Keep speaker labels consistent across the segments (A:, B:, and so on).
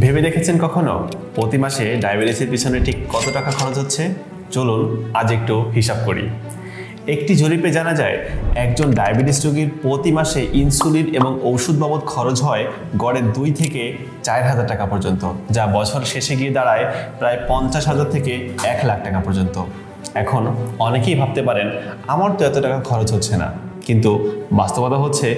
A: ভেবে দেখেছেন কখনো প্রতি মাসে ডায়াবেটিসের পিছনে ঠিক কত টাকা খরচ হচ্ছে? চলুন আজ একটু হিসাব করি। একটি জরিপে জানা যায় একজন ডায়াবেটিস রোগীর প্রতি মাসে ইনসুলিন এবং ওষুধ বাবদ খরচ হয় গড়ে 2 থেকে 4,000 টাকা পর্যন্ত, যা বছর শেষে গিয়ে দাঁড়ায় প্রায় 50,000 থেকে 1 লাখ টাকা পর্যন্ত। এখন অনেকেই ভাবতে পারেন আমার তো এত টাকা খরচ হচ্ছে না, কিন্তু বাস্তবতা হচ্ছে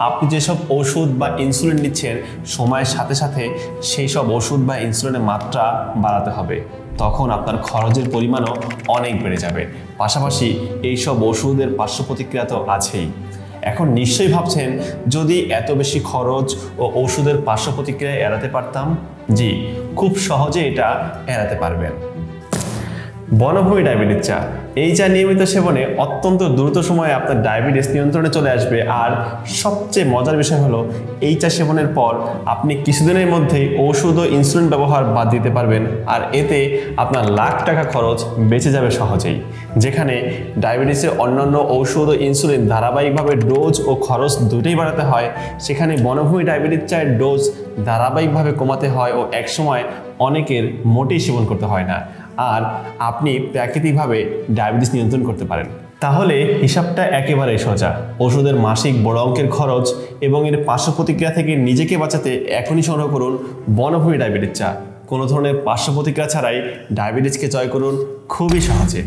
A: আপনি যেসব ওষুধ বা ইনসুলিন নিচ্ছেন সময়ের সাথে সাথে সেই সব ওষুধ বা ইনসুলিনের মাত্রা বাড়াতে হবে, তখন আপনার খরচের পরিমাণও অনেক বেড়ে যাবে। পাশাপাশি এইসব ওষুধের পার্শ্ব প্রতিক্রিয়া তো আছেই। এখন নিশ্চয়ই ভাবছেন, যদি এত বেশি খরচ ও ওষুধের পার্শ্ব প্রতিক্রিয়া এড়াতে পারতাম। জি, খুব সহজে এটা এড়াতে পারবেন। বনভূমি ডায়াবেটিস চা, এই চা নিয়মিত সেবনে অত্যন্ত দ্রুত সময়ে আপনার ডায়াবেটিস নিয়ন্ত্রণে চলে আসবে। আর সবচেয়ে মজার বিষয় হলো, এই চা সেবনের পর আপনি কিছুদিনের মধ্যেই ওষুধ ও ইনসুলিন ব্যবহার বাদ দিতে পারবেন। আর এতে আপনার লাখ টাকা খরচ বেঁচে যাবে সহজেই। যেখানে ডায়াবেটিসের অন্যান্য ঔষধ ও ইনসুলিন ধারাবাহিকভাবে ডোজ ও খরচ দুটোই বাড়াতে হয়, সেখানে বনভূমি ডায়াবেটিস চায়ের ডোজ ধারাবাহিকভাবে কমাতে হয় ও একসময় অনেকের মোটেই সেবন করতে হয় না। আর আপনি প্রাকৃতিকভাবে ডায়াবেটিস নিয়ন্ত্রণ করতে পারেন। তাহলে হিসাবটা একেবারেই সোজা। ওষুধের মাসিক বড় অঙ্কের খরচ এবং এর পার্শ্ব প্রতিক্রিয়া থেকে নিজেকে বাঁচাতে এখনই সংগ্রহ করুন বনভূমি ডায়াবেটিস চা। কোনো ধরনের পার্শ্ব প্রতিক্রিয়া ছাড়াই ডায়াবেটিসকে জয় করুন খুবই সহজে।